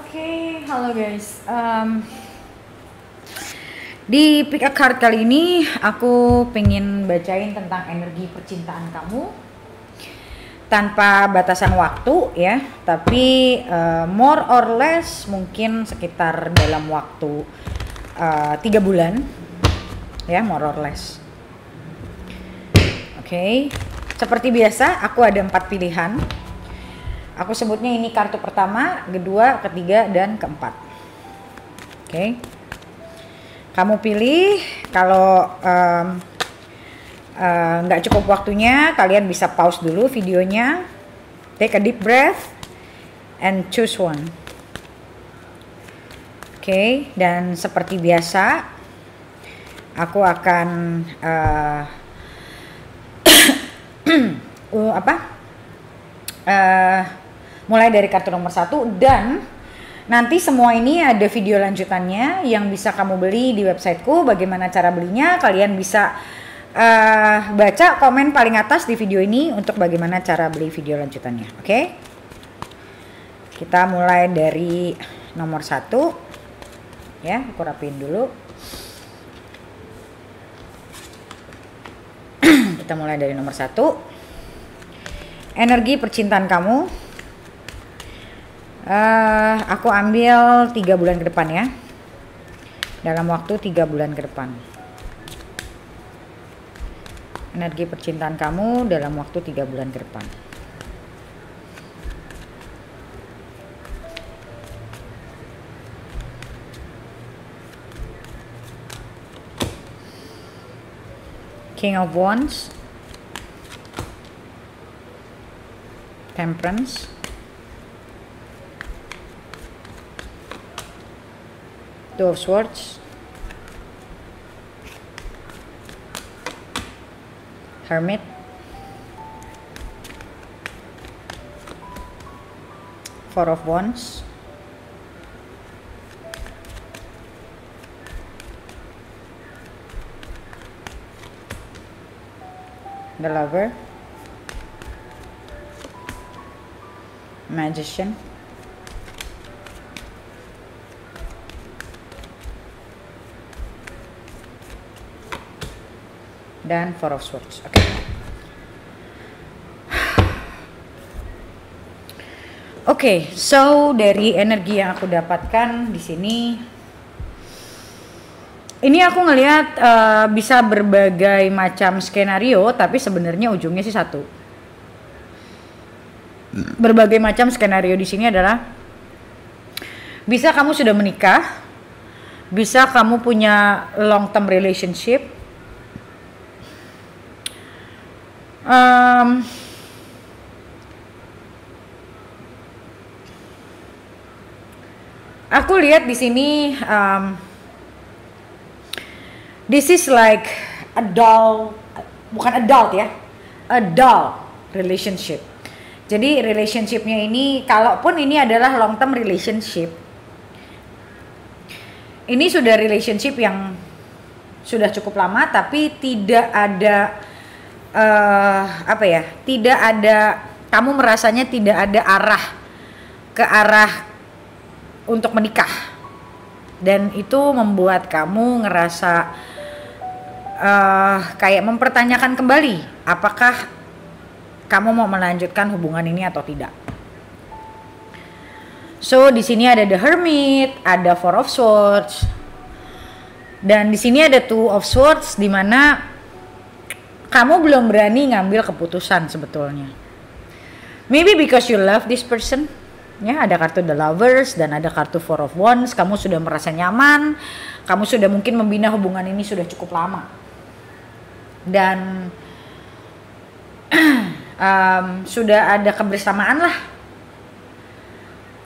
Oke, halo guys. Di pick a card kali ini aku pengen bacain tentang energi percintaan kamu tanpa batasan waktu ya, tapi more or less mungkin sekitar dalam waktu 3 bulan ya, more or less. Oke, seperti biasa aku ada 4 pilihan. Aku sebutnya ini kartu pertama, kedua, ketiga, dan keempat. Oke. Kamu pilih. Kalau nggak cukup waktunya, kalian bisa pause dulu videonya, take a deep breath, and choose one. Oke, dan seperti biasa, aku akan mulai dari kartu nomor 1, dan nanti semua ini ada video lanjutannya yang bisa kamu beli di websiteku. Bagaimana cara belinya? Kalian bisa baca komen paling atas di video ini untuk bagaimana cara beli video lanjutannya. Oke? Kita mulai dari nomor 1 ya, aku rapiin dulu. Kita mulai dari nomor 1. Energi percintaan kamu. Aku ambil 3 bulan ke depan ya. Dalam waktu 3 bulan ke depan. Energi percintaan kamu dalam waktu 3 bulan ke depan. King of Wands, Temperance, Two of Swords, Hermit, Four of Wands, the Lover, Magician, dan Four of Swords. Oke. Oke, so dari energi yang aku dapatkan di sini, ini aku ngelihat bisa berbagai macam skenario, tapi sebenarnya ujungnya sih satu. Berbagai macam skenario di sini adalah bisa kamu sudah menikah, bisa kamu punya long term relationship. Aku lihat di sini this is like bukan adult ya, adult relationship. Jadi relationshipnya ini, kalaupun ini adalah long term relationship, ini sudah relationship yang sudah cukup lama, tapi tidak ada tidak ada, kamu merasanya tidak ada ke arah untuk menikah, dan itu membuat kamu ngerasa kayak mempertanyakan kembali apakah kamu mau melanjutkan hubungan ini atau tidak. So di sini ada the Hermit, ada Four of Swords, dan di sini ada Two of Swords, di mana kamu belum berani ngambil keputusan sebetulnya. Maybe because you love this person. Ya, ada kartu The Lovers dan ada kartu Four of Wands. Kamu sudah merasa nyaman, kamu sudah mungkin membina hubungan ini sudah cukup lama, dan sudah ada kebersamaan lah.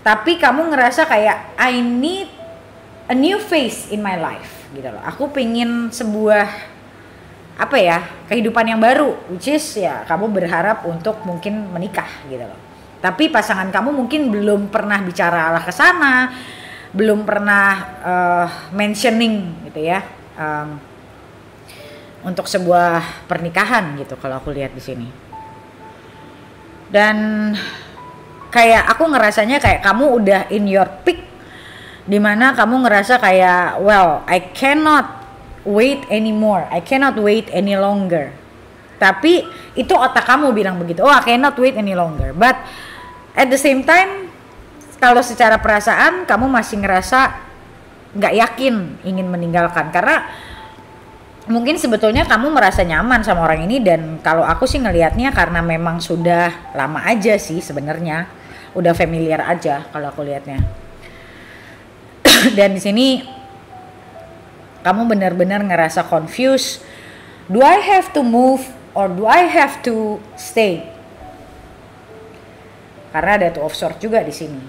Tapi kamu ngerasa kayak I need a new phase in my life gitu loh. Aku pengen sebuah kehidupan yang baru, which is ya kamu berharap untuk mungkin menikah gitu loh. Tapi pasangan kamu mungkin belum pernah bicara arah ke sana, belum pernah mentioning gitu ya, untuk sebuah pernikahan gitu kalau aku lihat di sini. Dan kayak aku ngerasanya kayak kamu udah in your peak dimana kamu ngerasa kayak, well, I cannot wait anymore, I cannot wait any longer. Tapi itu otak kamu bilang begitu, oh I cannot wait any longer. But at the same time, kalau secara perasaan kamu masih ngerasa nggak yakin ingin meninggalkan, karena mungkin sebetulnya kamu merasa nyaman sama orang ini. Dan kalau aku sih ngelihatnya karena memang sudah lama aja sih sebenarnya, udah familiar aja kalau aku lihatnya. Dan di sini kamu benar-benar ngerasa confused. Do I have to move or do I have to stay? Karena ada Two of Swords juga di sini.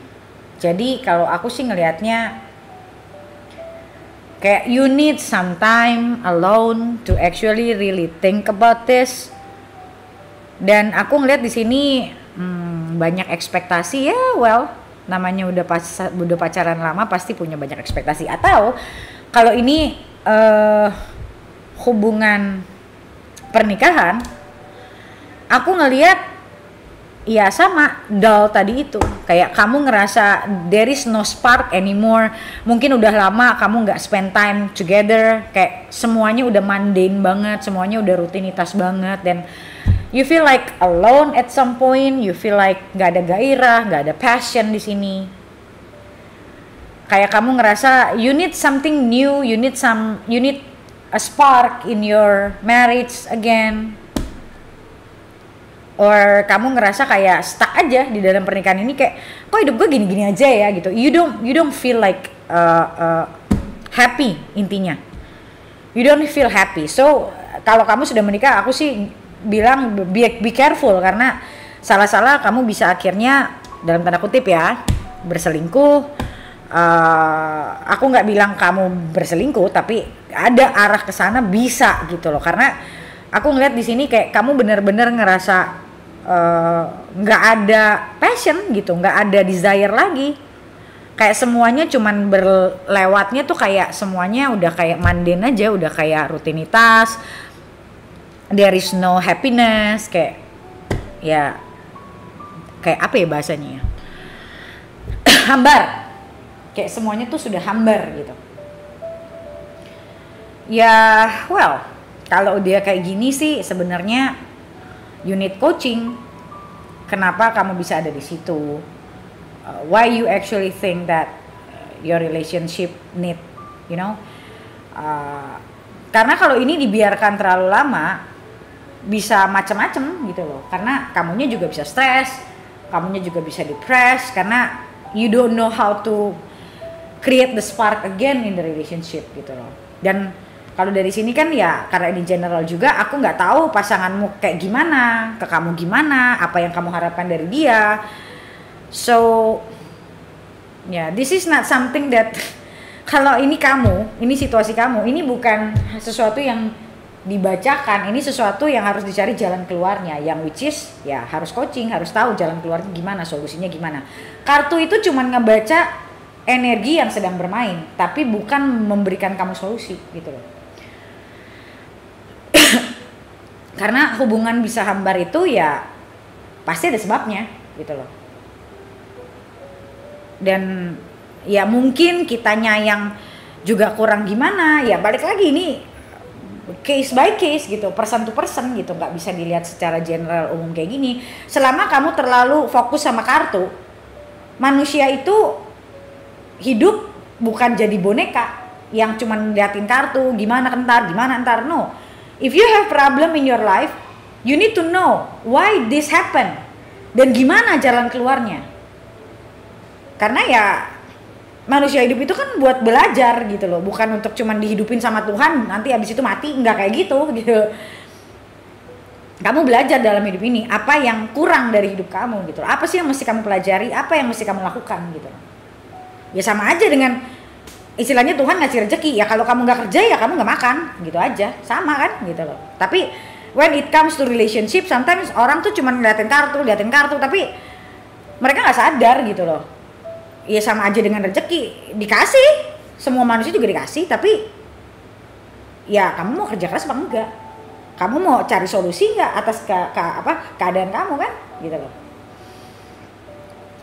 Jadi kalau aku sih ngelihatnya kayak you need some time alone to actually really think about this. Dan aku ngelihat di sini banyak ekspektasi ya, well, namanya udah pacaran lama pasti punya banyak ekspektasi. Atau kalau ini hubungan pernikahan, aku ngelihat ya sama dull tadi itu, kayak kamu ngerasa there is no spark anymore. Mungkin udah lama kamu nggak spend time together, kayak semuanya udah mundane banget, semuanya udah rutinitas banget, dan you feel like alone at some point. You feel like nggak ada gairah, nggak ada passion di sini. Kayak kamu ngerasa you need something new, you need a spark in your marriage again. Or kamu ngerasa kayak stuck aja di dalam pernikahan ini, kayak kok hidup gue gini-gini aja ya gitu. You don't feel like happy intinya. You don't feel happy. So kalau kamu sudah menikah, aku sih bilang be careful, karena salah-salah kamu bisa akhirnya dalam tanda kutip ya berselingkuh. Aku nggak bilang kamu berselingkuh, tapi ada arah ke sana bisa gitu loh, karena aku ngeliat di sini kayak kamu benar-benar ngerasa nggak ada passion gitu, nggak ada desire lagi, kayak semuanya cuman berlewatnya tuh kayak semuanya udah kayak mundane aja, udah kayak rutinitas, there is no happiness, kayak ya kayak apa ya bahasanya ya, hambar, kayak semuanya tuh sudah hambar gitu ya. Well, kalau dia kayak gini sih sebenarnya you need coaching. Kenapa kamu bisa ada di situ? Why you actually think that your relationship need, you know? Karena kalau ini dibiarkan terlalu lama bisa macam-macam gitu loh. Karena kamunya juga bisa stres, kamunya juga bisa depres, karena you don't know how to create the spark again in the relationship gitu loh. Dan kalau dari sini kan ya karena ini general juga, aku nggak tahu pasanganmu kayak gimana, ke kamu gimana, apa yang kamu harapkan dari dia. So yeah, this is not something that kalau ini kamu, ini situasi kamu, ini bukan sesuatu yang dibacakan, ini sesuatu yang harus dicari jalan keluarnya, yang which is ya harus coaching, harus tahu jalan keluarnya gimana, solusinya gimana. Kartu itu cuma ngebaca energi yang sedang bermain, tapi bukan memberikan kamu solusi gitu loh. Karena hubungan bisa hambar itu ya pasti ada sebabnya gitu loh. Dan ya mungkin kitanya yang juga kurang gimana, ya balik lagi ini case by case gitu, person to person gitu, nggak bisa dilihat secara general umum kayak gini. Selama kamu terlalu fokus sama kartu, manusia itu hidup bukan jadi boneka yang cuman liatin kartu, gimana entar, no. If you have problem in your life, you need to know why this happen dan gimana jalan keluarnya. Karena ya manusia hidup itu kan buat belajar gitu loh, bukan untuk cuman dihidupin sama Tuhan nanti abis itu mati, nggak kayak gitu. Kamu belajar dalam hidup ini apa yang kurang dari hidup kamu gitu, apa sih yang mesti kamu pelajari, apa yang mesti kamu lakukan gitu. Ya sama aja dengan istilahnya Tuhan ngasih rezeki, ya kalau kamu nggak kerja ya kamu nggak makan gitu aja, sama kan gitu loh. Tapi when it comes to relationship, sometimes orang tuh cuma ngeliatin kartu, tapi mereka nggak sadar gitu loh. Ya sama aja dengan rezeki, dikasih, semua manusia juga dikasih, tapi ya kamu mau kerja keras apa enggak, kamu mau cari solusi nggak atas keadaan kamu kan gitu loh.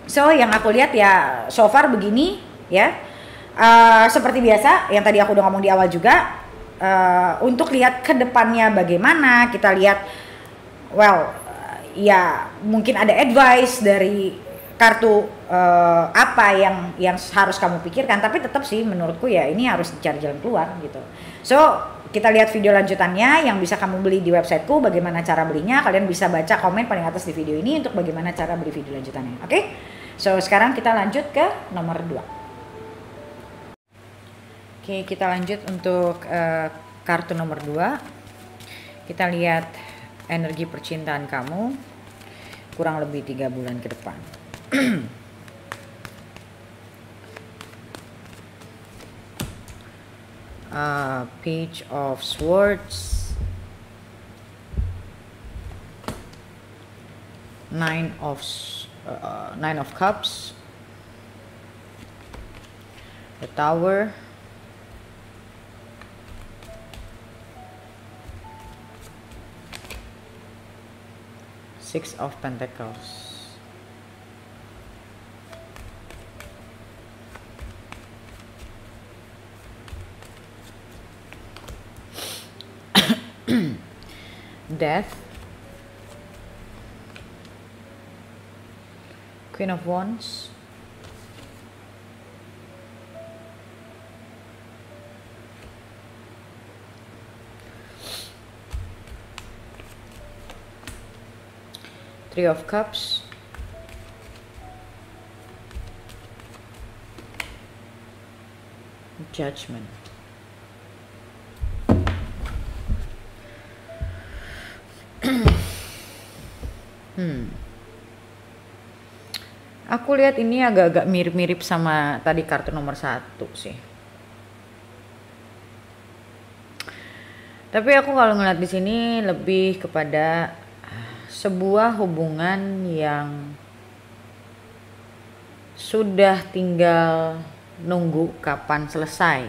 So yang aku lihat ya so far begini ya. Seperti biasa yang tadi aku udah ngomong di awal juga, untuk lihat ke depannya bagaimana, kita lihat ya mungkin ada advice dari kartu apa yang harus kamu pikirkan, tapi tetap sih menurutku ya ini harus dicari jalan keluar gitu. So kita lihat video lanjutannya yang bisa kamu beli di websiteku, bagaimana cara belinya. Kalian bisa baca komen paling atas di video ini untuk bagaimana cara beli video lanjutannya. Oke? So sekarang kita lanjut ke nomor 2. Oke, kita lanjut untuk kartu nomor 2. Kita lihat energi percintaan kamu kurang lebih 3 bulan ke depan. Page of Swords, Nine of Cups, the Tower, Six of Pentacles. Death, Queen of Wands, Three of Cups, Judgment. Aku lihat ini agak-agak mirip-mirip sama tadi kartu nomor 1 sih. Tapi aku kalau ngeliat di sini lebih kepada sebuah hubungan yang sudah tinggal nunggu kapan selesai.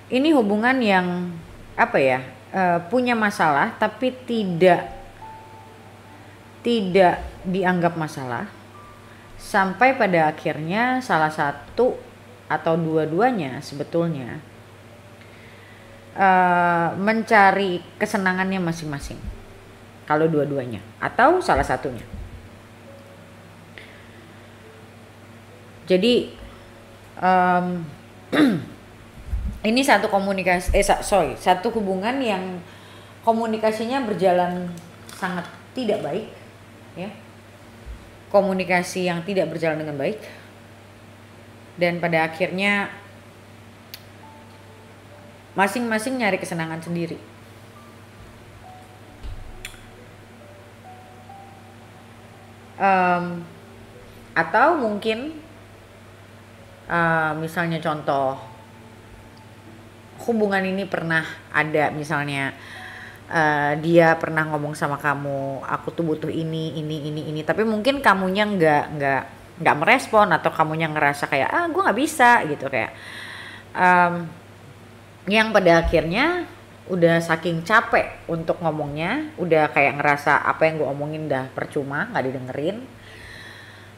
Ini hubungan yang punya masalah tapi tidak dianggap masalah, sampai pada akhirnya salah satu atau dua-duanya sebetulnya mencari kesenangannya masing-masing. Kalau dua-duanya atau salah satunya. Jadi ini satu satu hubungan yang komunikasinya berjalan sangat tidak baik, ya. Komunikasi yang tidak berjalan dengan baik, dan pada akhirnya masing-masing nyari kesenangan sendiri. Atau mungkin misalnya contoh, hubungan ini pernah ada misalnya dia pernah ngomong sama kamu, aku tuh butuh ini, tapi mungkin kamunya nggak merespon, atau kamunya ngerasa kayak gue nggak bisa gitu, kayak yang pada akhirnya udah saking capek untuk ngomongnya, udah kayak ngerasa apa yang gue omongin udah percuma, nggak didengerin,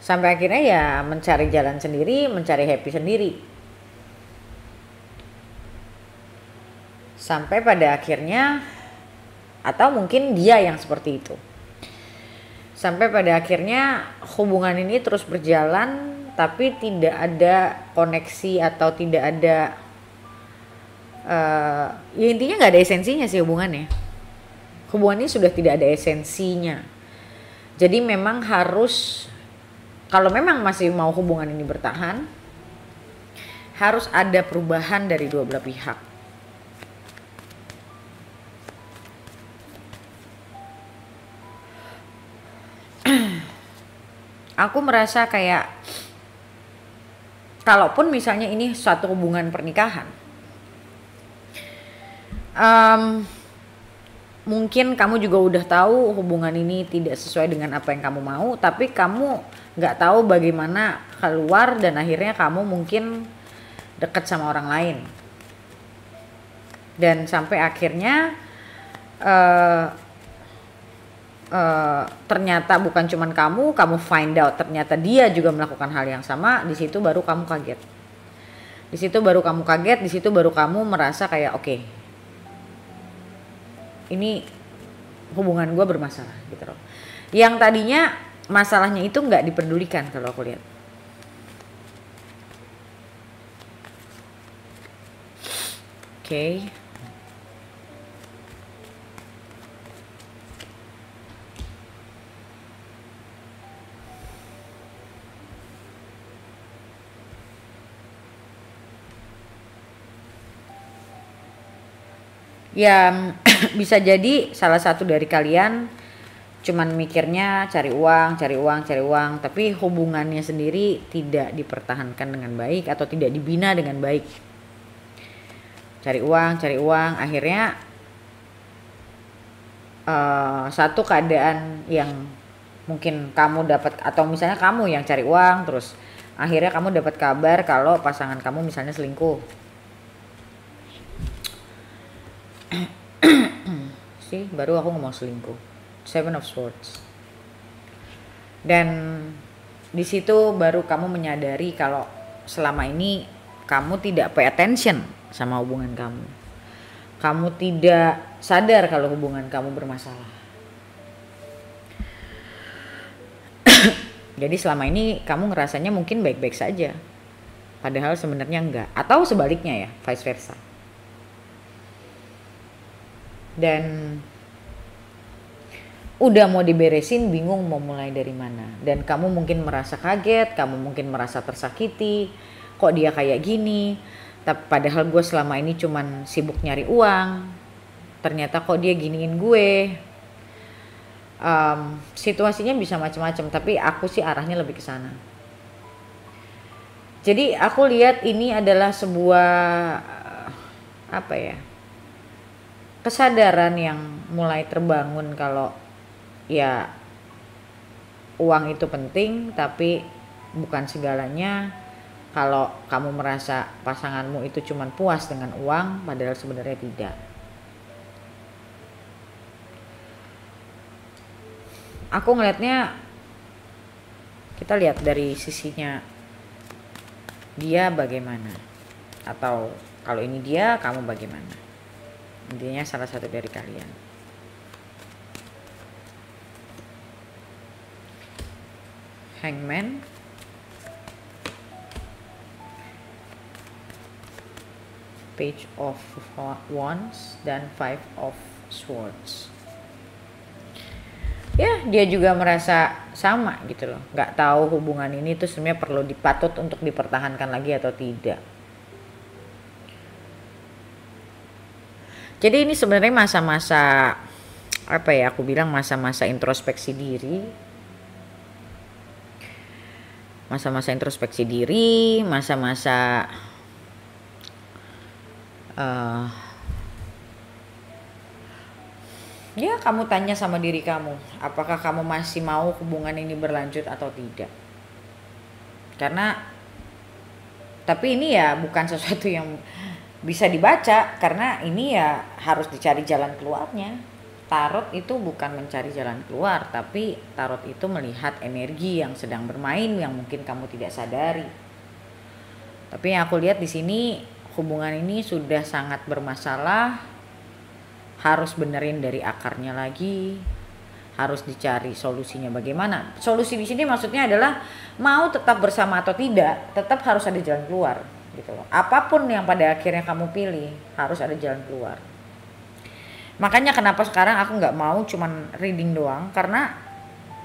sampai akhirnya ya mencari jalan sendiri, mencari happy sendiri. Sampai pada akhirnya, atau mungkin dia yang seperti itu, sampai pada akhirnya hubungan ini terus berjalan tapi tidak ada koneksi atau tidak ada ya intinya nggak ada esensinya sih hubungannya. Hubungan ini sudah tidak ada esensinya. Jadi memang harus, kalau memang masih mau hubungan ini bertahan, harus ada perubahan dari dua belah pihak. Aku merasa kayak kalaupun misalnya ini suatu hubungan pernikahan, mungkin kamu juga udah tahu hubungan ini tidak sesuai dengan apa yang kamu mau, tapi kamu nggak tahu bagaimana keluar, dan akhirnya kamu mungkin dekat sama orang lain, dan sampai akhirnya ternyata bukan cuman kamu find out ternyata dia juga melakukan hal yang sama, di situ baru kamu kaget. Di situ baru kamu merasa kayak oke, ini hubungan gue bermasalah gitu loh. Yang tadinya masalahnya itu nggak diperdulikan kalau aku lihat. Oke. Ya bisa jadi salah satu dari kalian cuman mikirnya cari uang, tapi hubungannya sendiri tidak dipertahankan dengan baik atau tidak dibina dengan baik. Cari uang, akhirnya satu keadaan yang mungkin kamu dapat, atau misalnya kamu yang cari uang terus akhirnya kamu dapat kabar kalau pasangan kamu misalnya selingkuh. Sih, baru aku ngomong selingkuh. 7 of Swords. Dan di situ baru kamu menyadari kalau selama ini kamu tidak pay attention sama hubungan kamu. Kamu tidak sadar kalau hubungan kamu bermasalah. Jadi selama ini kamu ngerasanya mungkin baik-baik saja. Padahal sebenarnya enggak. Atau sebaliknya ya, vice versa. Dan udah mau diberesin, bingung mau mulai dari mana. Dan kamu mungkin merasa kaget, kamu mungkin merasa tersakiti. Kok dia kayak gini? Tapi padahal gue selama ini cuman sibuk nyari uang. Ternyata kok dia giniin gue. Situasinya bisa macam-macam, tapi aku sih arahnya lebih ke sana. Jadi aku lihat ini adalah sebuah kesadaran yang mulai terbangun kalau ya uang itu penting, tapi bukan segalanya. Kalau kamu merasa pasanganmu itu cuma puas dengan uang, padahal sebenarnya tidak. Aku ngelihatnya, kita lihat dari sisinya dia bagaimana, atau kalau ini dia, kamu bagaimana. Intinya salah satu dari kalian. Hangman, Page of Wands, dan 5 of Swords. Ya, dia juga merasa sama gitu loh. Gak tahu hubungan ini tuh sebenarnya perlu dipatut untuk dipertahankan lagi atau tidak. Jadi ini sebenarnya masa-masa aku bilang masa-masa introspeksi diri. Masa-masa introspeksi diri, masa-masa ya kamu tanya sama diri kamu, apakah kamu masih mau hubungan ini berlanjut atau tidak. Tapi ini ya bukan sesuatu yang bisa dibaca, karena ini ya harus dicari jalan keluarnya. Tarot itu bukan mencari jalan keluar, tapi tarot itu melihat energi yang sedang bermain yang mungkin kamu tidak sadari. Tapi yang aku lihat di sini, hubungan ini sudah sangat bermasalah, harus benerin dari akarnya lagi, harus dicari solusinya bagaimana. Solusi di sini maksudnya adalah mau tetap bersama atau tidak, tetap harus ada jalan keluar gitu loh. Apapun yang pada akhirnya kamu pilih, harus ada jalan keluar. Makanya kenapa sekarang aku nggak mau cuman reading doang, karena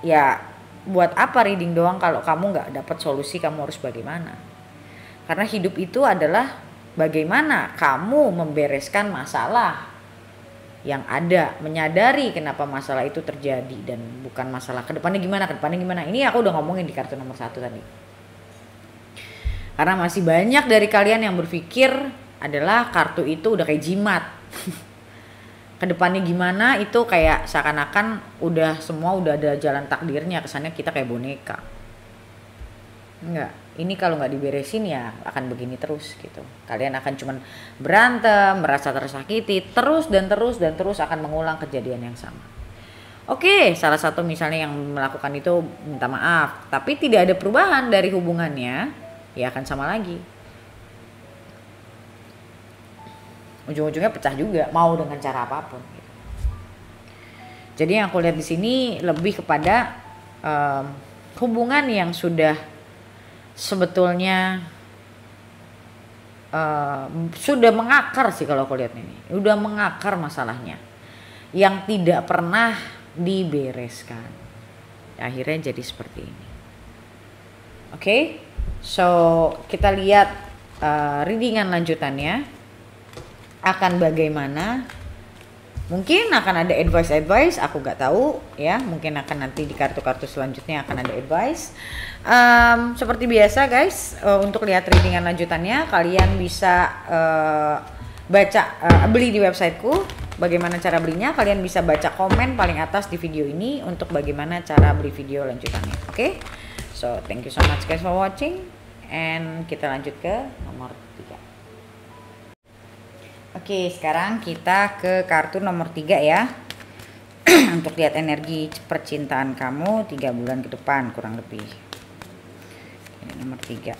ya buat apa reading doang kalau kamu nggak dapat solusi, kamu harus bagaimana. Karena hidup itu adalah bagaimana kamu membereskan masalah yang ada, menyadari kenapa masalah itu terjadi, dan bukan masalah kedepannya gimana. Ini aku udah ngomongin di kartu nomor 1 tadi. Karena masih banyak dari kalian yang berpikir adalah kartu itu udah kayak jimat. Kedepannya gimana itu kayak seakan-akan udah semua udah ada jalan takdirnya, kesannya kita kayak boneka. Enggak, ini kalau nggak diberesin ya akan begini terus gitu. Kalian akan cuman berantem, merasa tersakiti, terus akan mengulang kejadian yang sama. Oke, salah satu misalnya yang melakukan itu minta maaf, tapi tidak ada perubahan dari hubungannya, ya akan sama lagi. Ujung-ujungnya pecah juga, mau dengan cara apapun. Jadi yang aku lihat di sini lebih kepada hubungan yang sudah sebetulnya sudah mengakar sih kalau aku lihat ini, udah mengakar masalahnya, yang tidak pernah dibereskan. Akhirnya jadi seperti ini. Oke, so kita lihat readingan lanjutannya akan bagaimana. Mungkin akan ada advice, aku nggak tahu ya. Mungkin akan nanti di kartu-kartu selanjutnya akan ada advice. Seperti biasa guys, untuk lihat readingan lanjutannya kalian bisa baca beli di websiteku. Bagaimana cara belinya? Kalian bisa baca komen paling atas di video ini untuk bagaimana cara beli video lanjutannya. Oke? So thank you so much guys for watching, and kita lanjut ke nomor 3. Oke, sekarang kita ke kartu nomor 3 ya. Untuk lihat energi percintaan kamu 3 bulan ke depan kurang lebih. Ini nomor 3.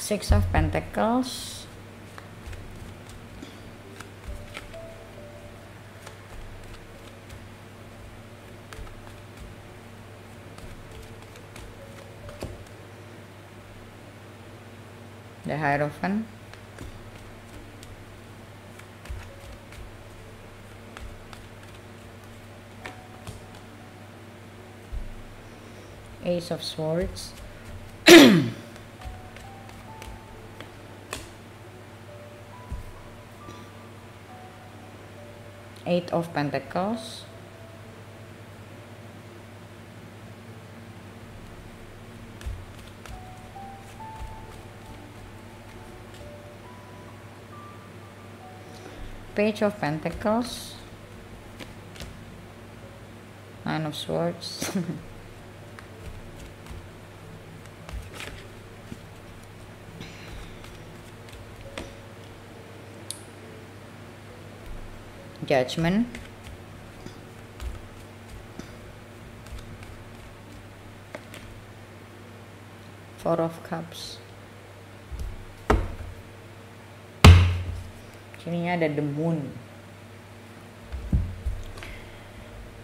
Six of Pentacles, the Hierophant, Ace of Swords, Eight of Pentacles, Page of Pentacles, Nine of Swords, Judgment, Four of Cups. Sininya ada the Moon.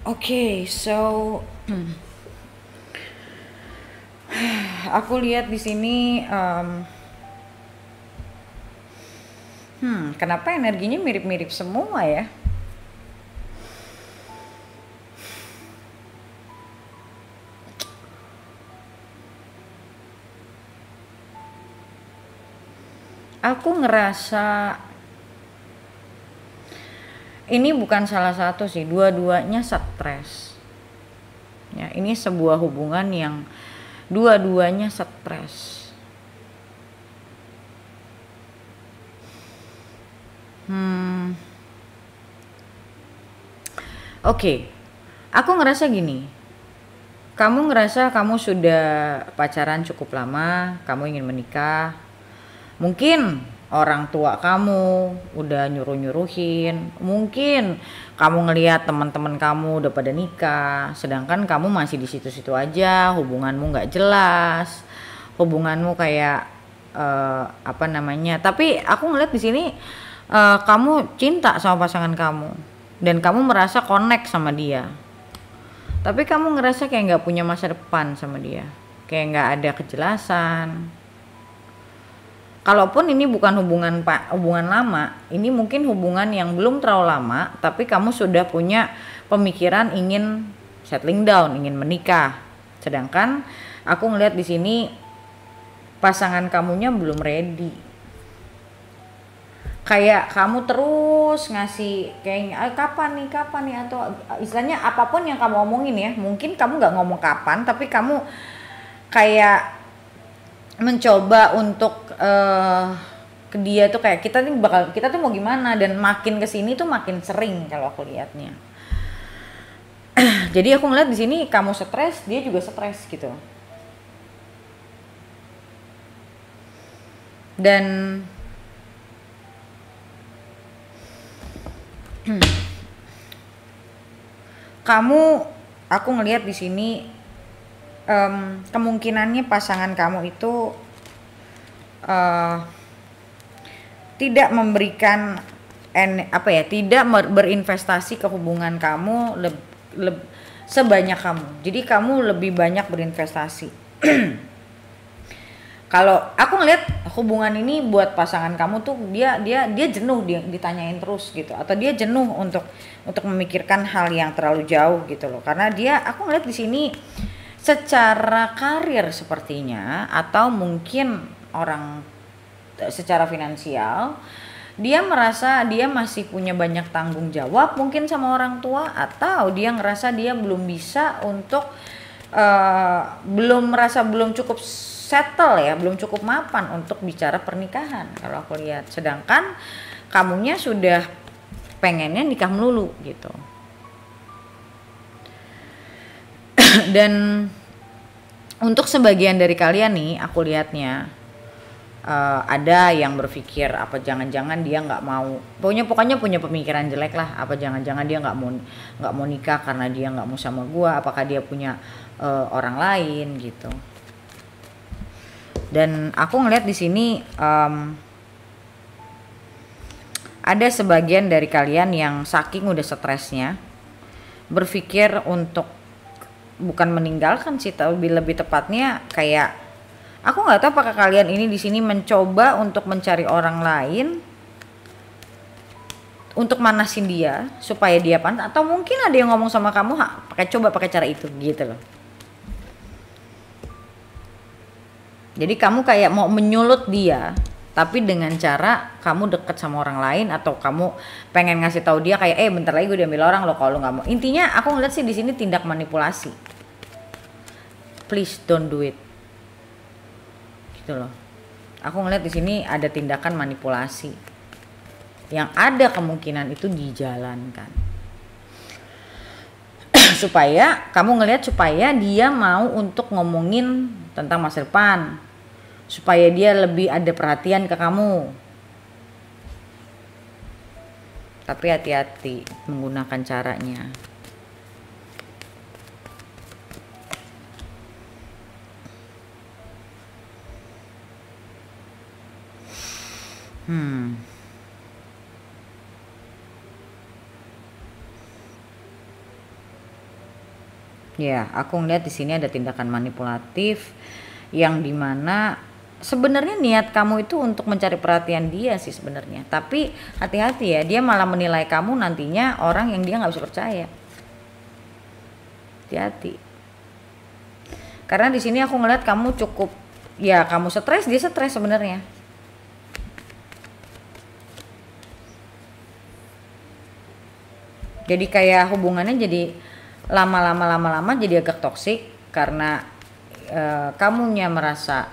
Oke, so aku lihat di sini kenapa energinya mirip-mirip semua ya? Aku ngerasa ini bukan salah satu sih, dua-duanya stres. Ya, ini sebuah hubungan yang dua-duanya stres. Oke, aku ngerasa gini. Kamu ngerasa kamu sudah pacaran cukup lama, kamu ingin menikah. Mungkin orang tua kamu udah nyuruh-nyuruhin, mungkin kamu ngelihat teman-teman kamu udah pada nikah, sedangkan kamu masih di situ-situ aja, hubunganmu nggak jelas, hubunganmu kayak Tapi aku ngeliat di sini kamu cinta sama pasangan kamu dan kamu merasa connect sama dia, tapi kamu ngerasa kayak nggak punya masa depan sama dia, kayak nggak ada kejelasan. Kalaupun ini bukan hubungan lama, ini mungkin hubungan yang belum terlalu lama, tapi kamu sudah punya pemikiran ingin settling down, ingin menikah. Sedangkan aku ngelihat di sini pasangan kamunya belum ready. Kayak kamu terus ngasih kayak kapan nih, atau istilahnya apapun yang kamu omongin ya. Mungkin kamu nggak ngomong kapan, tapi kamu kayak mencoba untuk ke dia tuh kayak kita tuh mau gimana, dan makin kesini tuh makin sering kalau aku lihatnya. Jadi aku ngeliat di sini kamu stres, dia juga stres gitu. Dan aku ngelihat di sini kemungkinannya pasangan kamu itu tidak memberikan tidak berinvestasi ke hubungan kamu sebanyak kamu. Jadi kamu lebih banyak berinvestasi. Kalau aku ngeliat hubungan ini buat pasangan kamu tuh dia jenuh, dia ditanyain terus gitu, atau dia jenuh untuk memikirkan hal yang terlalu jauh gitu loh. Karena aku ngeliat di sini secara karir sepertinya, atau mungkin orang secara finansial, dia merasa dia masih punya banyak tanggung jawab mungkin sama orang tua, atau dia ngerasa dia belum bisa untuk belum cukup settle ya, belum cukup mapan untuk bicara pernikahan kalau aku lihat. Sedangkan kamunya sudah pengennya nikah melulu gitu. Dan untuk sebagian dari kalian nih, aku lihatnya ada yang berpikir apa jangan-jangan dia nggak mau, pokoknya punya pemikiran jelek lah, apa jangan-jangan dia nggak mau nikah karena dia nggak mau sama gua, apakah dia punya orang lain gitu. Dan aku ngeliat di sini ada sebagian dari kalian yang saking udah stresnya berpikir untuk bukan meninggalkan sih, tapi lebih tepatnya kayak aku nggak tahu apakah kalian ini di sini mencoba untuk mencari orang lain untuk manasin dia supaya dia pantas, atau mungkin ada yang ngomong sama kamu pakai cara itu gitu loh. Jadi kamu kayak mau menyulut dia, tapi dengan cara kamu deket sama orang lain, atau kamu pengen ngasih tahu dia kayak bentar lagi gue diambil orang loh kalau lu nggak mau. Intinya aku ngeliat sih di sini tindak manipulasi. Please don't do it. Gitu loh. Aku ngeliat di sini ada tindakan manipulasi yang ada kemungkinan itu dijalankan. Supaya kamu ngeliat, supaya dia mau untuk ngomongin tentang masa depan, supaya dia lebih ada perhatian ke kamu. Tapi hati-hati menggunakan caranya. Ya, aku ngeliat di sini ada tindakan manipulatif yang dimana sebenarnya niat kamu itu untuk mencari perhatian dia sih sebenarnya. Tapi hati-hati ya, dia malah menilai kamu nantinya orang yang dia nggak bisa percaya. Hati-hati. Karena di sini aku ngeliat kamu cukup, ya kamu stres, dia stres sebenarnya. Jadi kayak hubungannya jadi lama-lama jadi agak toksik karena kamunya merasa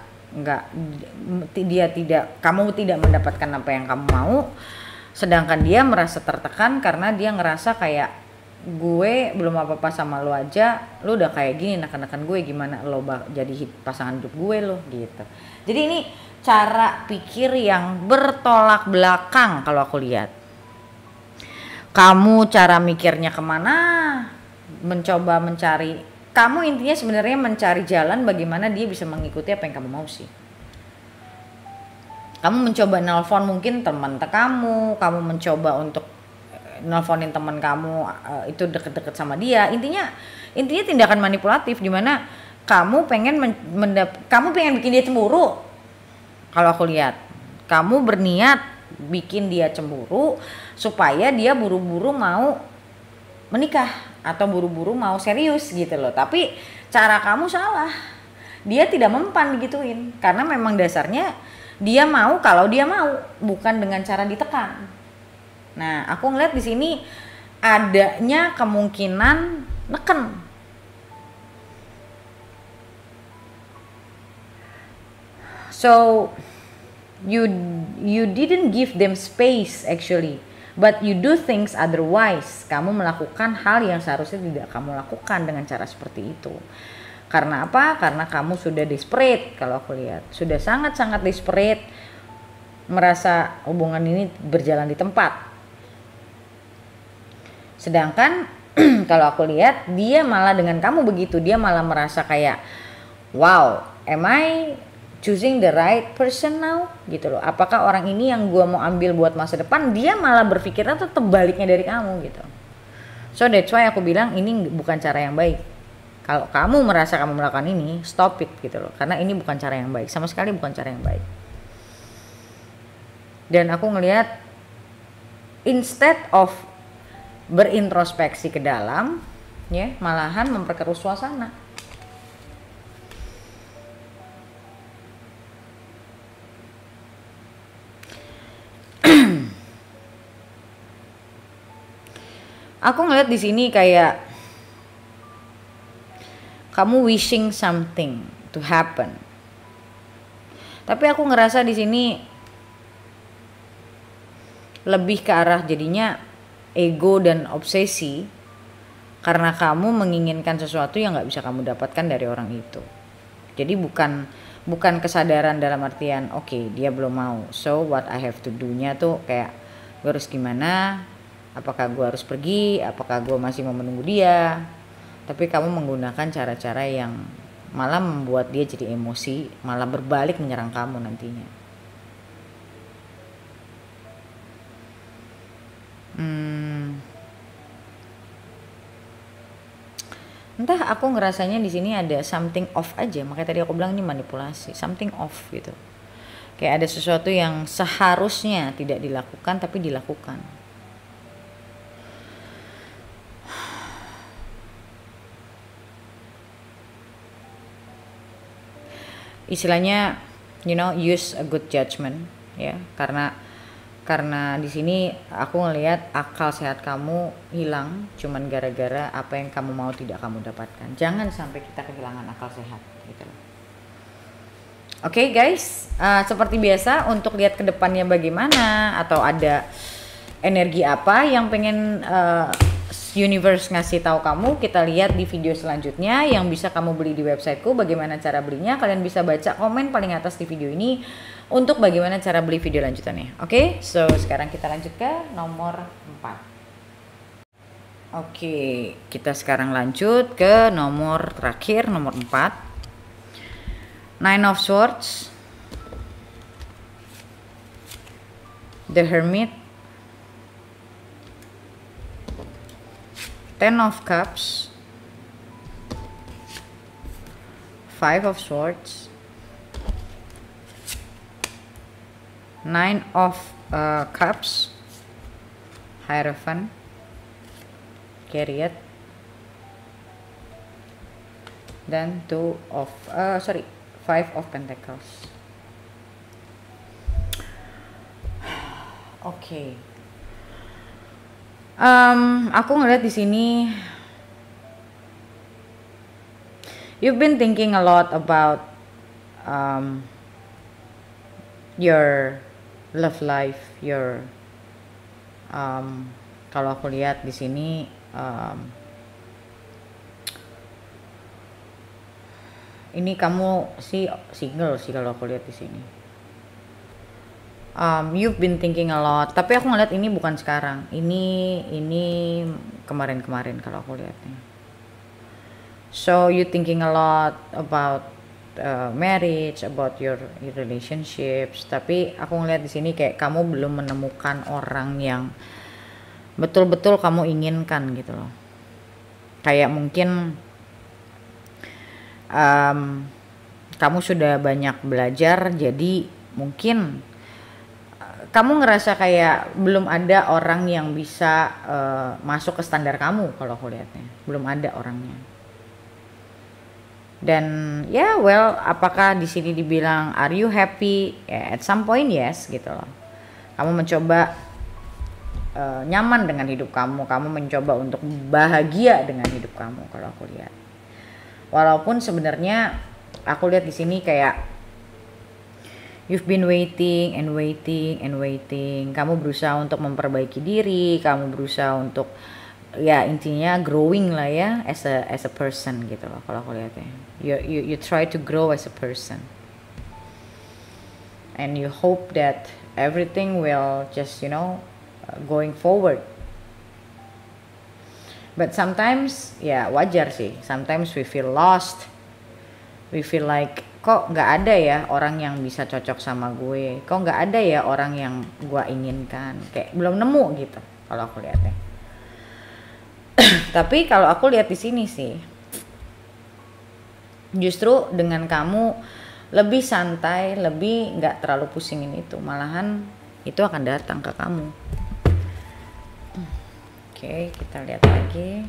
kamu tidak mendapatkan apa yang kamu mau, sedangkan dia merasa tertekan karena dia ngerasa kayak gue belum apa-apa sama lo aja, lo udah kayak gini nekan-nekan gue, gimana lo jadi pasangan hidup gue lo gitu. Jadi ini cara pikir yang bertolak belakang kalau aku lihat. Kamu cara mikirnya kemana? Mencoba mencari, kamu intinya sebenarnya mencari jalan bagaimana dia bisa mengikuti apa yang kamu mau sih. Kamu mencoba nelpon mungkin teman kamu mencoba untuk nelponin teman kamu itu deket-deket sama dia. Intinya tindakan manipulatif di mana kamu pengen kamu pengen bikin dia cemburu. Kalau aku lihat, kamu berniat bikin dia cemburu supaya dia buru-buru mau menikah atau buru-buru mau serius gitu loh. Tapi cara kamu salah. Dia tidak mempan digituin karena memang dasarnya dia mau kalau dia mau, bukan dengan cara ditekan. Nah, aku ngeliat di sini adanya kemungkinan neken. So you didn't give them space actually, but you do things otherwise. Kamu melakukan hal yang seharusnya tidak kamu lakukan dengan cara seperti itu. Karena apa? Karena kamu sudah desperate kalau aku lihat. Sudah sangat-sangat desperate merasa hubungan ini berjalan di tempat. Sedangkan kalau aku lihat dia malah dengan kamu begitu, dia malah merasa kayak wow, am I choosing the right person now gitu loh. Apakah orang ini yang gue mau ambil buat masa depan? Dia malah berpikirnya tetap baliknya dari kamu gitu. So that's why aku bilang ini bukan cara yang baik. Kalau kamu merasa kamu melakukan ini, stop it gitu loh. Karena ini bukan cara yang baik, sama sekali bukan cara yang baik. Dan aku ngelihat instead of berintrospeksi ke dalam, ya malahan memperkeruh suasana. Aku ngeliat di sini kayak kamu wishing something to happen. Tapi aku ngerasa di sini lebih ke arah jadinya ego dan obsesi karena kamu menginginkan sesuatu yang nggak bisa kamu dapatkan dari orang itu. Jadi bukan kesadaran dalam artian oke, dia belum mau, so what I have to do-nya tuh kayak gue harus gimana, apakah gue harus pergi, apakah gue masih mau menunggu dia. Tapi kamu menggunakan cara-cara yang malah membuat dia jadi emosi, malah berbalik menyerang kamu nantinya. Entah, aku ngerasanya di sini ada something off aja, makanya tadi aku bilang ini manipulasi, something off gitu. Kayak ada sesuatu yang seharusnya tidak dilakukan tapi dilakukan. Istilahnya, use a good judgment, ya, karena di sini aku ngelihat akal sehat kamu hilang cuman gara-gara apa yang kamu mau tidak kamu dapatkan. Jangan sampai kita kehilangan akal sehat gitu. Oke, guys, seperti biasa untuk lihat ke depannya bagaimana atau ada energi apa yang pengen universe ngasih tahu kamu, kita lihat di video selanjutnya yang bisa kamu beli di websiteku. Bagaimana cara belinya? Kalian bisa baca komen paling atas di video ini untuk bagaimana cara beli video lanjutannya. Oke, so sekarang kita lanjut ke nomor 4. Oke, kita sekarang lanjut ke nomor terakhir, nomor 4. Nine of Swords, The Hermit, Ten of Cups, Five of Swords, Nine of Cups, Hierophant, Chariot, dan Five of Pentacles. Oke. Aku ngeliat di sini you've been thinking a lot about your love life, your kalau aku lihat di sini ini kamu sih single sih kalau aku lihat di sini. You've been thinking a lot, tapi aku ngeliat ini bukan sekarang, ini kemarin-kemarin kalau aku lihatnya. So you thinking a lot about marriage, about your relationships, tapi aku ngeliat di sini kayak kamu belum menemukan orang yang betul-betul kamu inginkan gitu loh. Kayak mungkin kamu sudah banyak belajar, jadi mungkin kamu ngerasa kayak belum ada orang yang bisa masuk ke standar kamu kalau aku lihatnya, belum ada orangnya. Dan apakah di sini dibilang are you happy? At some point yes gitu loh. Kamu mencoba nyaman dengan hidup kamu mencoba untuk bahagia dengan hidup kamu kalau aku lihat. Walaupun sebenarnya aku lihat di sini kayak you've been waiting and waiting and waiting. Kamu berusaha untuk memperbaiki diri, kamu berusaha untuk intinya growing lah ya as a person gitu loh kalau aku lihatnya. You try to grow as a person. And you hope that everything will just going forward. But sometimes ya wajar sih, sometimes we feel lost, we feel like kok nggak ada ya orang yang bisa cocok sama gue, kok nggak ada ya orang yang gue inginkan, kayak belum nemu gitu kalau aku lihatnya. Tapi kalau aku lihat di sini sih, justru dengan kamu lebih santai, lebih nggak terlalu pusingin itu, malahan itu akan datang ke kamu. Oke, kita lihat lagi.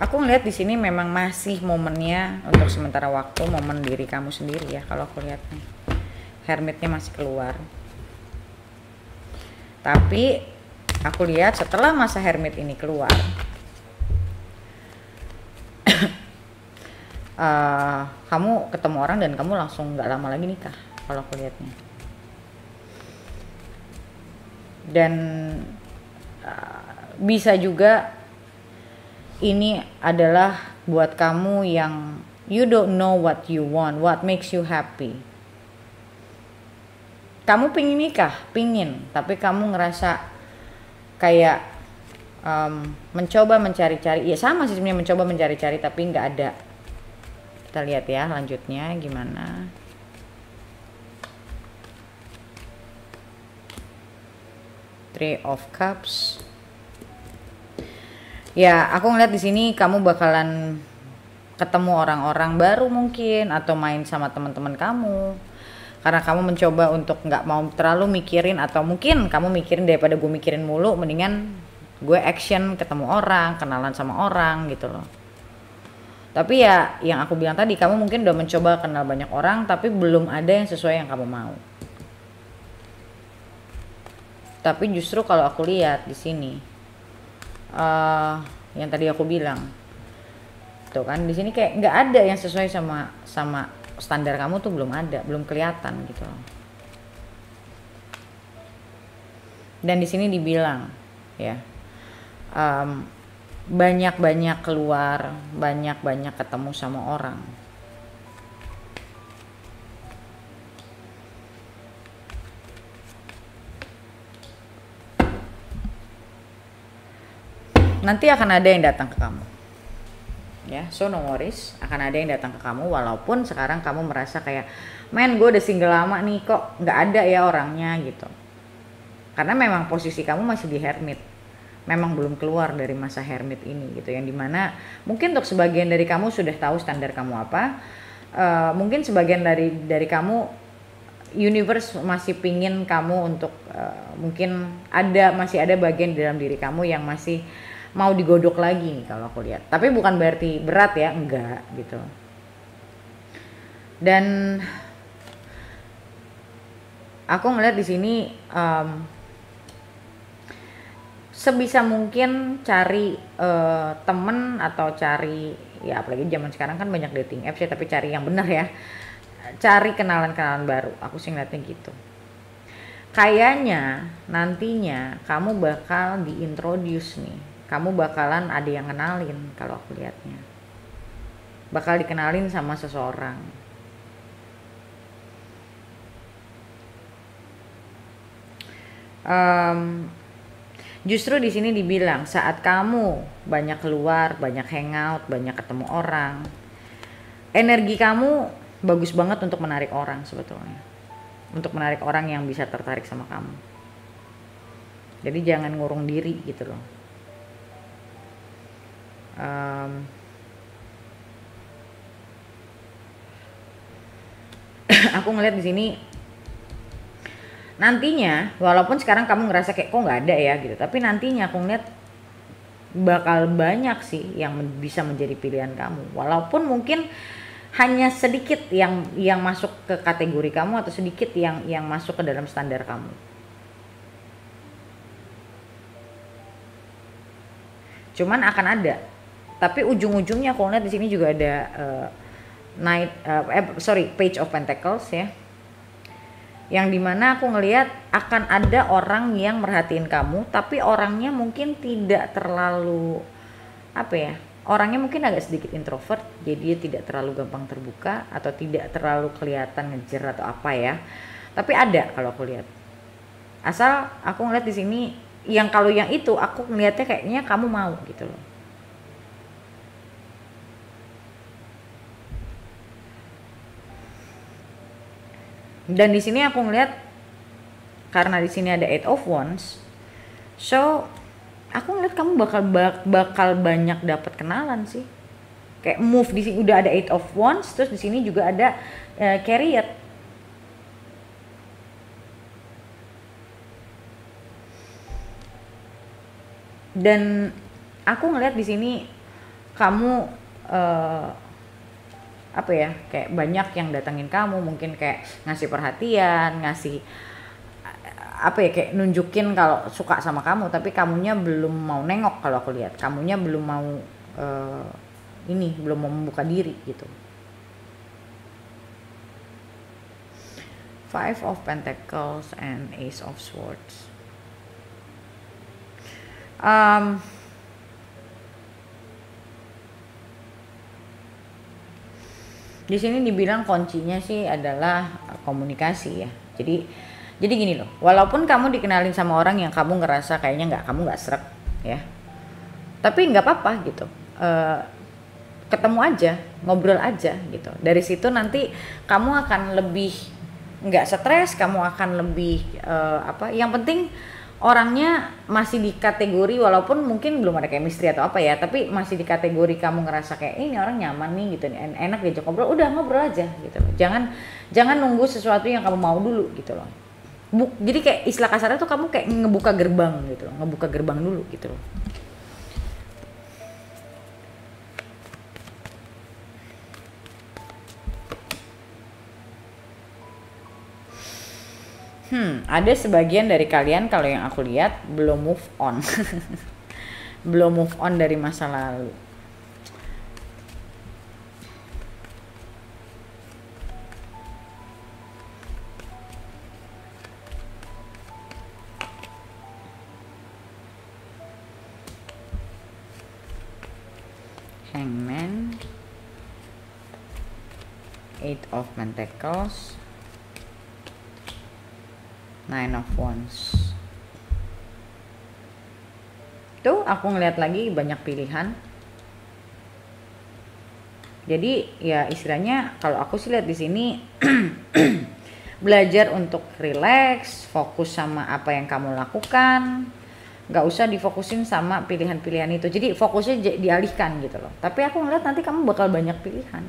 Aku ngeliat di sini memang masih momennya untuk sementara waktu, momen diri kamu sendiri ya. Kalau aku lihat nih, hermitnya masih keluar. Tapi aku lihat setelah masa hermit ini keluar, kamu ketemu orang dan kamu langsung nggak lama lagi nikah. Kalau aku lihatnya. Dan bisa juga ini adalah buat kamu yang you don't know what you want, what makes you happy. Kamu pingin nikah, tapi kamu ngerasa kayak mencoba mencari-cari, ya sama sih sebenarnya, mencoba mencari-cari tapi nggak ada. Kita lihat ya lanjutnya gimana. Three of Cups. Ya, aku ngeliat di sini kamu bakalan ketemu orang-orang baru mungkin, atau main sama teman-teman kamu. Karena kamu mencoba untuk nggak mau terlalu mikirin, atau mungkin kamu mikirin daripada gue mikirin mulu, mendingan gue action, ketemu orang, kenalan sama orang gitu loh. Tapi ya yang aku bilang tadi, kamu mungkin udah mencoba kenal banyak orang, tapi belum ada yang sesuai yang kamu mau. Tapi justru kalau aku lihat di sini, yang tadi aku bilang, tuh kan di sini kayak nggak ada yang sesuai sama standar kamu tuh, belum ada, belum kelihatan gitu. Dan di sini dibilang, ya, banyak-banyak keluar, banyak-banyak ketemu sama orang. Nanti akan ada yang datang ke kamu, ya, so no worries, akan ada yang datang ke kamu. Walaupun sekarang kamu merasa kayak, men gue udah single lama nih, kok nggak ada ya orangnya gitu. Karena memang posisi kamu masih di hermit, memang belum keluar dari masa hermit ini gitu, yang dimana mungkin untuk sebagian dari kamu sudah tahu standar kamu apa, mungkin sebagian dari kamu, universe masih pingin kamu untuk mungkin masih ada bagian di dalam diri kamu yang masih mau digodok lagi nih kalau aku lihat. Tapi bukan berarti berat ya, enggak gitu. Dan aku ngeliat di sini sebisa mungkin cari temen, atau cari, ya apalagi zaman sekarang kan banyak dating apps ya, tapi cari yang benar ya, cari kenalan-kenalan baru. Aku sih ngeliatnya gitu. Kayaknya nantinya kamu bakal diintroduce nih, kamu bakalan ada yang kenalin. Kalau aku lihatnya bakal dikenalin sama seseorang. Justru di sini dibilang saat kamu banyak keluar, banyak hangout, banyak ketemu orang, energi kamu bagus banget untuk menarik orang sebetulnya, untuk menarik orang yang bisa tertarik sama kamu. Jadi jangan ngurung diri gitu loh. Aku ngeliat di sini nantinya, walaupun sekarang kamu ngerasa kayak kok nggak ada ya gitu, tapi nantinya aku ngeliat bakal banyak sih yang bisa menjadi pilihan kamu. Walaupun mungkin hanya sedikit yang masuk ke kategori kamu, atau sedikit yang masuk ke dalam standar kamu. Cuman akan ada. Tapi ujung-ujungnya aku lihat di sini juga ada Page of Pentacles ya. Yang dimana aku ngelihat akan ada orang yang merhatiin kamu, tapi orangnya mungkin tidak terlalu orangnya mungkin agak sedikit introvert, jadi dia tidak terlalu gampang terbuka atau tidak terlalu kelihatan ngejer atau apa ya. Tapi ada kalau aku lihat. Asal aku ngeliat di sini yang kalau yang itu aku ngeliatnya kayaknya kamu mau gitu loh. Dan di sini aku ngeliat karena di sini ada Eight of Wands, so aku ngeliat kamu bakal banyak dapat kenalan sih. Kayak move di sini udah ada Eight of Wands, terus di sini juga ada Chariot. Dan aku ngeliat di sini kamu apa ya, kayak banyak yang datangin kamu, mungkin kayak ngasih perhatian, ngasih apa ya, kayak nunjukin kalau suka sama kamu, tapi kamunya belum mau nengok. Kalau aku lihat kamunya belum mau belum mau membuka diri gitu. Five of Pentacles and Ace of Swords. Di sini dibilang kuncinya sih adalah komunikasi ya. Jadi gini loh, walaupun kamu dikenalin sama orang yang kamu ngerasa kayaknya kamu nggak srek ya, tapi nggak apa-apa gitu. Ketemu aja, ngobrol aja gitu. Dari situ nanti kamu akan lebih nggak stres, kamu akan lebih yang penting orangnya masih di kategori, walaupun mungkin belum ada chemistry atau apa ya, tapi masih di kategori kamu ngerasa kayak ini orang nyaman nih gitu, enak diajak ngobrol, udah ngobrol aja gitu. Jangan nunggu sesuatu yang kamu mau dulu gitu loh. Jadi kayak istilah kasarnya tuh kamu kayak ngebuka gerbang gitu loh, ngebuka gerbang dulu gitu loh. Ada sebagian dari kalian kalau yang aku lihat belum move on. Belum move on dari masa lalu. Hangman, Eight of Pentacles, Nine of Wands. Tuh aku ngeliat lagi banyak pilihan. Jadi ya istilahnya kalau aku sih lihat di sini belajar untuk relax, fokus sama apa yang kamu lakukan, nggak usah difokusin sama pilihan-pilihan itu. Jadi fokusnya dialihkan gitu loh. Tapi aku ngeliat nanti kamu bakal banyak pilihan.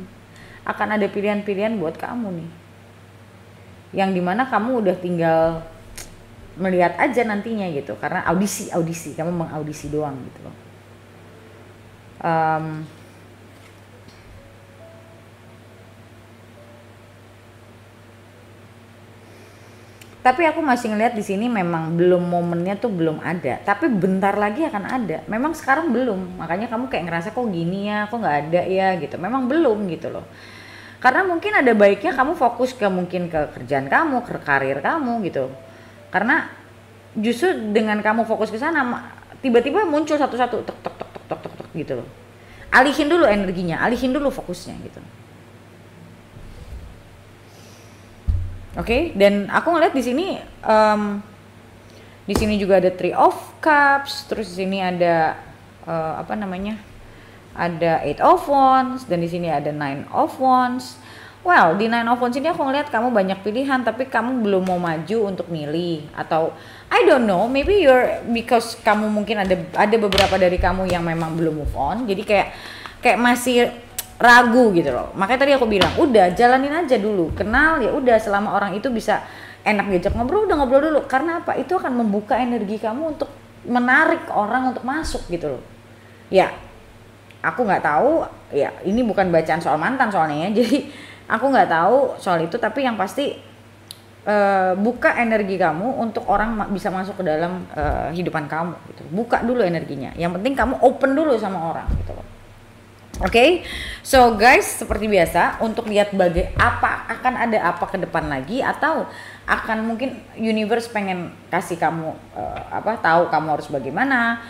Akan ada pilihan-pilihan buat kamu nih, yang dimana kamu udah tinggal melihat aja nantinya gitu, karena audisi kamu mengaudisi doang gitu loh. Tapi aku masih ngelihat di sini memang belum, momennya tuh belum ada, tapi bentar lagi akan ada. Memang sekarang belum, makanya kamu kayak ngerasa kok gini ya, kok nggak ada ya gitu. Memang belum gitu loh. Karena mungkin ada baiknya kamu fokus mungkin ke kerjaan kamu, ke karir kamu gitu. Karena justru dengan kamu fokus ke sana, tiba-tiba muncul satu-satu tok gitu loh. Alihin dulu energinya, alihin dulu fokusnya gitu. Oke, dan aku ngeliat di sini juga ada Three of Cups, terus di sini ada ada Eight of Wands, dan di sini ada Nine of Wands. Well, di Nine of Wands ini aku ngeliat kamu banyak pilihan, tapi kamu belum mau maju untuk milih, atau I don't know, maybe because kamu mungkin ada beberapa dari kamu yang memang belum move on, jadi kayak masih ragu gitu loh. Makanya tadi aku bilang udah jalanin aja dulu, kenal ya udah, selama orang itu bisa enak diajak ngobrol, udah ngobrol dulu. Karena apa? Itu akan membuka energi kamu untuk menarik orang untuk masuk gitu loh. Ya, aku nggak tahu ya, ini bukan bacaan soal mantan soalnya ya, jadi aku nggak tahu soal itu, tapi yang pasti buka energi kamu untuk orang bisa masuk ke dalam hidupan kamu gitu. Buka dulu energinya, yang penting kamu open dulu sama orang gitu loh. Oke, so guys, seperti biasa untuk lihat akan ada apa ke depan lagi, atau akan mungkin universe pengen kasih kamu tahu kamu harus bagaimana,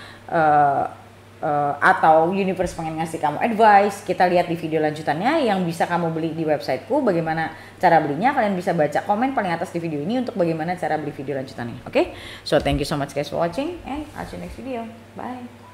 atau universe pengen ngasih kamu advice, kita lihat di video lanjutannya yang bisa kamu beli di websiteku. Bagaimana cara belinya, kalian bisa baca komen paling atas di video ini untuk bagaimana cara beli video lanjutannya. Oke? So thank you so much guys for watching and I'll see you next video. Bye.